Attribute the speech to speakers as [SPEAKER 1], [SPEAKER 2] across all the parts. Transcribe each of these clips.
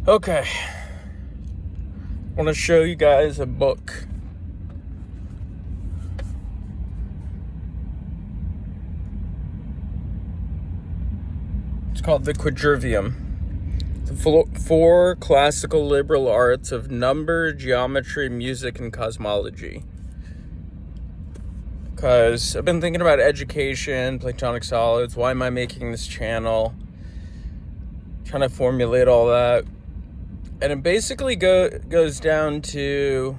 [SPEAKER 1] Okay, I want to show you guys a book. It's called The Quadrivium. The four classical liberal arts of number, geometry, music, and cosmology. Because I've been thinking about education, Platonic solids, why am I making this channel? Trying to formulate all that. And it basically goes down to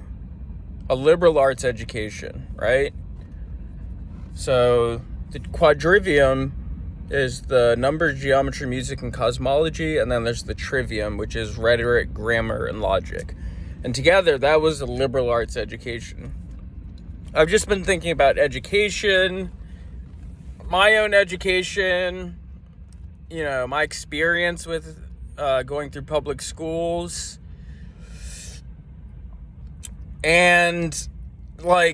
[SPEAKER 1] a liberal arts education, right? So the quadrivium is the number, geometry, music, and cosmology, and then there's the trivium, which is rhetoric, grammar, and logic. And together, that was a liberal arts education. I've just been thinking about education, my own education, my experience with going through public schools, and I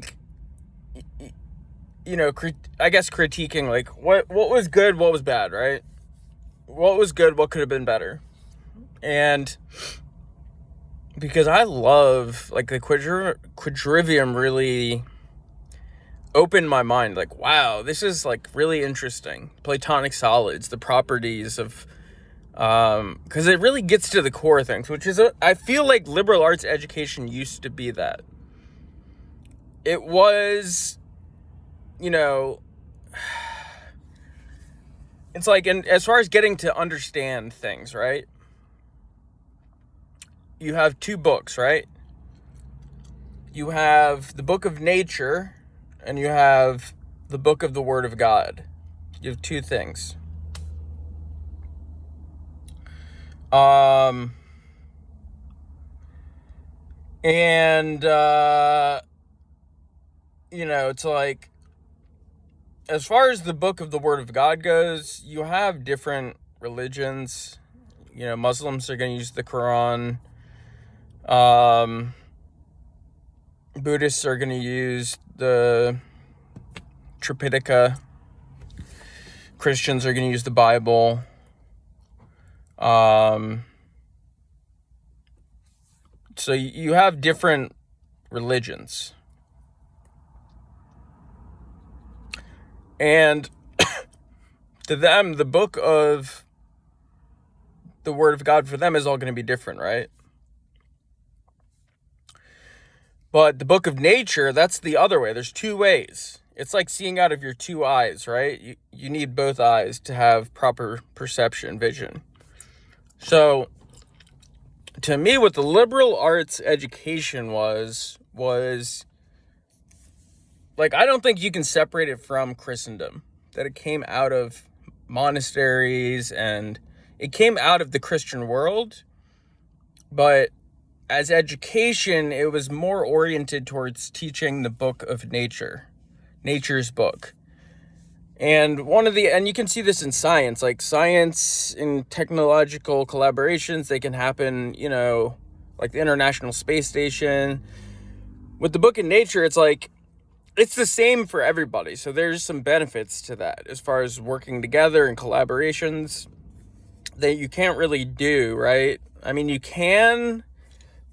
[SPEAKER 1] guess critiquing what was good, what was bad, right? What was good, what could have been better. And because I love the quadrivium really opened my mind, wow, this is really interesting. Platonic solids, the properties of because it really gets to the core things, which is I feel like liberal arts education used to be that. It was, it's and as far as getting to understand things, right? You have two books, right? You have the book of nature and you have the book of the Word of God. You have two things. It's as far as the book of the Word of God goes, you have different religions. Muslims are going to use the Quran. Buddhists are going to use the Tripitaka. Christians are going to use the Bible. So you have different religions. And to them, the book of the Word of God for them is all going to be different, right? But the book of nature, that's the other way. There's two ways. It's like seeing out of your two eyes, right? You need both eyes to have proper perception, vision. So, to me, what the liberal arts education was I don't think you can separate it from Christendom. That it came out of monasteries and it came out of the Christian world. But as education, it was more oriented towards teaching the book of nature, nature's book. And you can see this in science, science and technological collaborations, they can happen, the International Space Station. With the book of nature, it's it's the same for everybody. So there's some benefits to that as far as working together and collaborations that you can't really do, right? I mean, you can,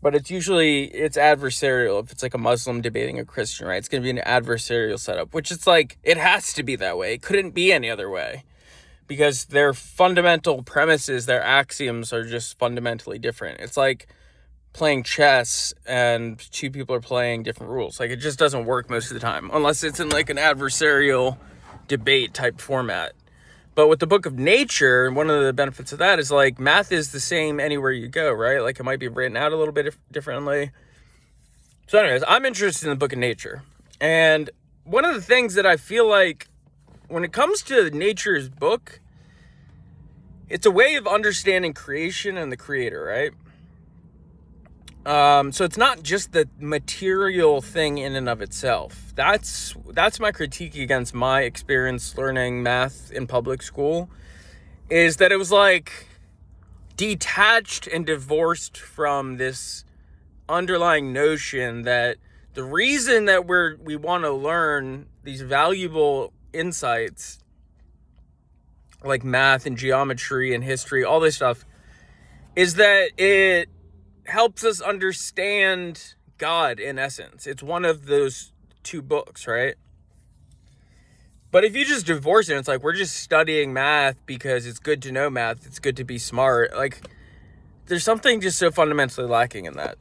[SPEAKER 1] but it's adversarial. If it's a Muslim debating a Christian, right? It's going to be an adversarial setup, which it's it has to be that way. It couldn't be any other way because their fundamental premises, their axioms are just fundamentally different. It's like playing chess and two people are playing different rules. It just doesn't work most of the time unless it's in an adversarial debate type format. But with the book of nature, one of the benefits of that is math is the same anywhere you go, right? It might be written out a little bit differently. So anyways, I'm interested in the book of nature. And one of the things that I feel when it comes to nature's book, it's a way of understanding creation and the creator, right? So it's not just the material thing in and of itself. That's my critique against my experience learning math in public school, is that it was detached and divorced from this underlying notion that the reason that we want to learn these valuable insights like math and geometry and history, all this stuff, is that it helps us understand God in essence. It's one of those two books, right? But if you just divorce it, it's like we're just studying math because it's good to know math, it's good to be smart. Like, there's something just so fundamentally lacking in that.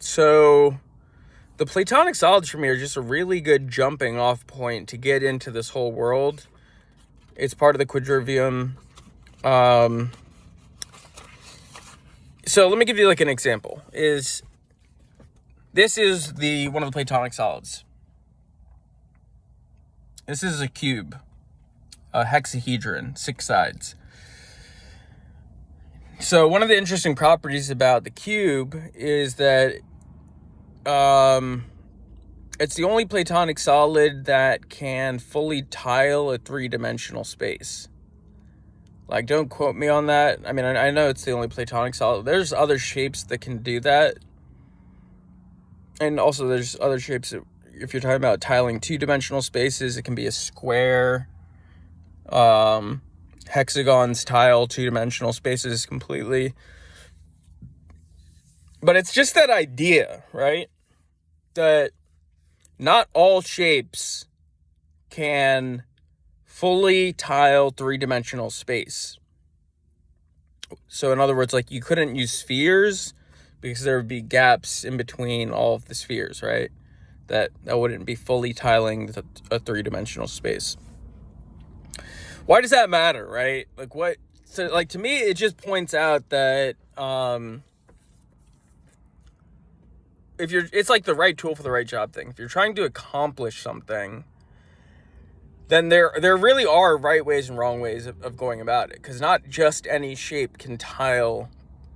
[SPEAKER 1] So the Platonic solids for me are just a really good jumping off point to get into this whole world. It's part of the quadrivium. So let me give you like an example. This is one of the Platonic solids. This is a cube, a hexahedron, 6 sides. So one of the interesting properties about the cube is that it's the only Platonic solid that can fully tile a 3-dimensional space. Like, don't quote me on that. I mean, I know it's the only Platonic solid. There's other shapes that can do that. And also there's other shapes that, if you're talking about tiling 2-dimensional spaces, it can be a square. Hexagons tile 2-dimensional spaces completely. But it's just that idea, right? That not all shapes can fully tile 3-dimensional space. So in other words, like, you couldn't use spheres because there would be gaps in between all of the spheres, right? That wouldn't be fully tiling a 3-dimensional space. Why does that matter, right? Like, what? So, like, to me, it just points out that it's like the right tool for the right job thing. If you're trying to accomplish something, then there really are right ways and wrong ways of going about it. Because not just any shape can tile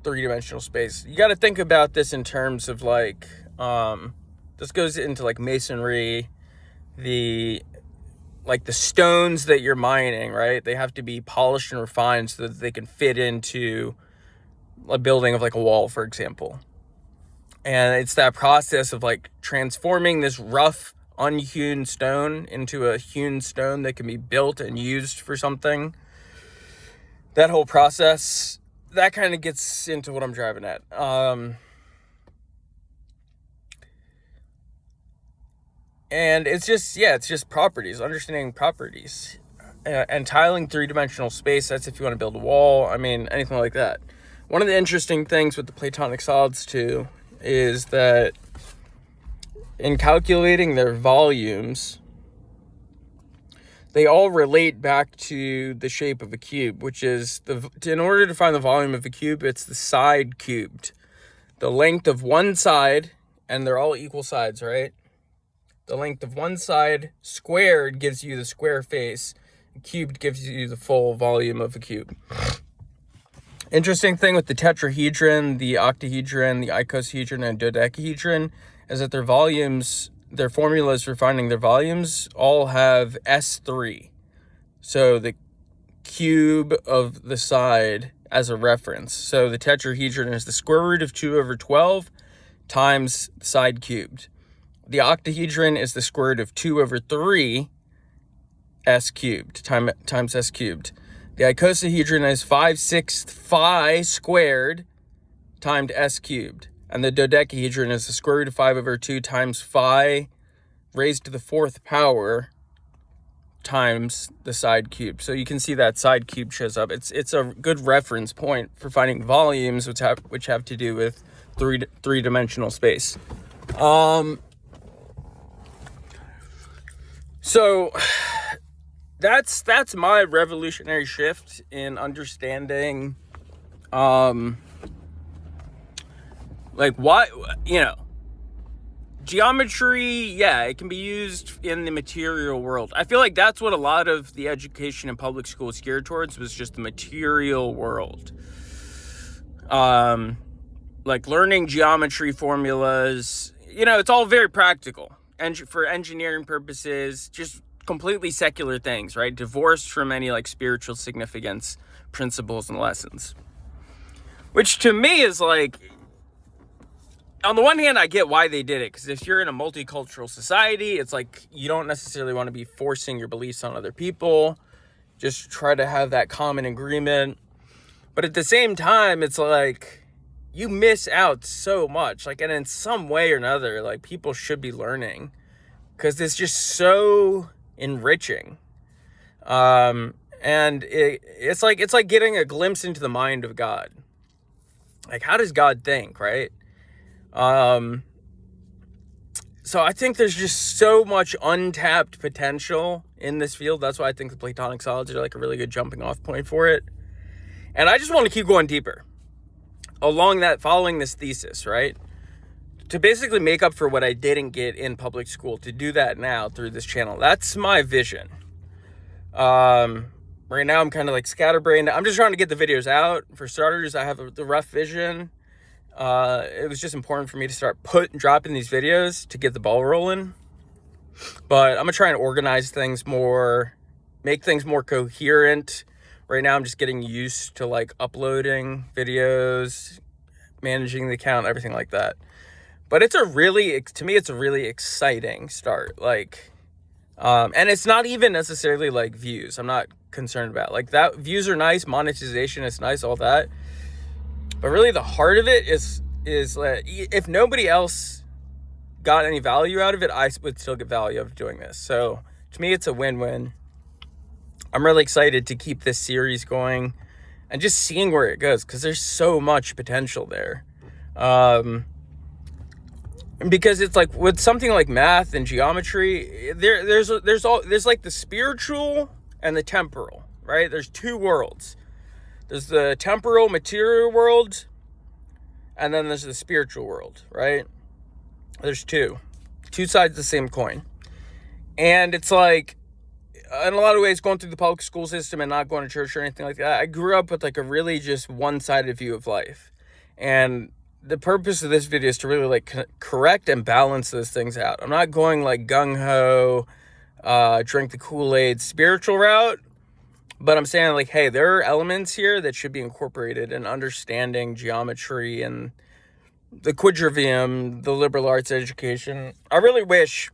[SPEAKER 1] 3-dimensional space. You got to think about this in terms of, like, this goes into, like, masonry, the stones that you're mining, right? They have to be polished and refined so that they can fit into a building of, like, a wall, for example. And it's that process of, like, transforming this rough, unhewn stone into a hewn stone that can be built and used for something. That whole process, that kind of gets into what I'm driving at. And it's just properties, understanding properties. And tiling 3-dimensional space, that's if you want to build a wall, I mean, anything like that. One of the interesting things with the Platonic solids, too, is that in calculating their volumes, they all relate back to the shape of a cube, which is, in order to find the volume of a cube, it's the side cubed. The length of one side, and they're all equal sides, right? The length of one side squared gives you the square face. Cubed gives you the full volume of a cube. Interesting thing with the tetrahedron, the octahedron, the icosahedron, and dodecahedron is that their formulas for finding their volumes all have S3. So the cube of the side as a reference. So the tetrahedron is the square root of 2 over 12 times side cubed. The octahedron is the square root of 2 over 3 s cubed times s cubed. The icosahedron is 5/6 phi squared times s cubed. And the dodecahedron is the square root of 5 over 2 times phi raised to the 4th power times the side cube. So you can see that side cube shows up. It's a good reference point for finding volumes, which have to do with three-dimensional space. So that's my revolutionary shift in understanding, like, why, geometry, yeah, it can be used in the material world. I feel like that's what a lot of the education in public school was geared towards, was just the material world. Like learning geometry formulas, it's all very practical. And for engineering purposes, just completely secular things, right? Divorced from any, like, spiritual significance, principles, and lessons. Which to me is like, on the one hand, I get why they did it, because if you're in a multicultural society, it's like you don't necessarily want to be forcing your beliefs on other people. Just try to have that common agreement. But at the same time, it's like you miss out so much. Like, and in some way or another, like, people should be learning because it's just so enriching. And it's like getting a glimpse into the mind of God. Like, how does God think, right? So I think there's just so much untapped potential in this field. That's why I think the Platonic solids are like a really good jumping off point for it. And I just want to keep going deeper along that, following this thesis, right? To basically make up for what I didn't get in public school, to do that now through this channel. That's my vision. Right now I'm kind of like scatterbrained. I'm just trying to get the videos out. For starters, I have the rough vision. It was just important for me to start dropping these videos to get the ball rolling. But I'm gonna try and organize things more, make things more coherent. Right now I'm just getting used to like uploading videos, managing the account, everything like that. But to me, it's a really exciting start. Like, and it's not even necessarily like views. I'm not concerned about like that. Views are nice, monetization is nice, all that. But really the heart of it is like, if nobody else got any value out of it, I would still get value out of doing this. So to me, it's a win-win. I'm really excited to keep this series going and just seeing where it goes, because there's so much potential there. Because it's like with something like math and geometry, there's like the spiritual and the temporal, right? There's two worlds. There's the temporal material world, and then there's the spiritual world, right? There's two sides of the same coin. And it's like, in a lot of ways, going through the public school system and not going to church or anything like that, I grew up with like a really just one-sided view of life. And the purpose of this video is to really like correct and balance those things out. I'm not going like gung-ho, drink the Kool-Aid spiritual route. But I'm saying like, hey, there are elements here that should be incorporated in understanding geometry and the quadrivium, the liberal arts education. I really wish,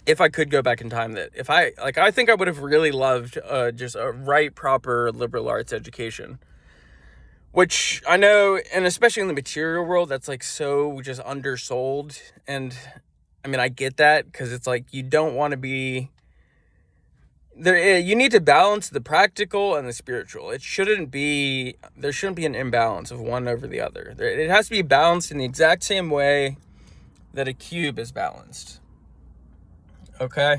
[SPEAKER 1] if I could go back in time, that I think I would have really loved just a right, proper liberal arts education. Which I know, and especially in the material world, that's like so just undersold. And I mean, I get that, because it's like you don't want to be there. You need to balance the practical and the spiritual. There shouldn't be an imbalance of one over the other. It has to be balanced in the exact same way that a cube is balanced. Okay?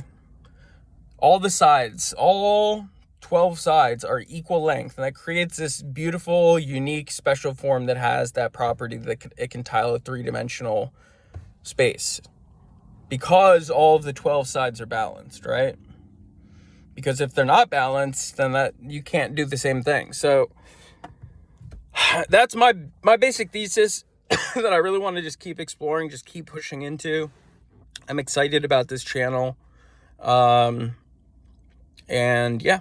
[SPEAKER 1] All the sides, all 12 sides are equal length, and that creates this beautiful, unique, special form that has that property that it can tile a three-dimensional space, because all of the 12 sides are balanced, right? Because if they're not balanced, then that you can't do the same thing. So that's my basic thesis that I really want to just keep exploring, just keep pushing into. I'm excited about this channel. And yeah.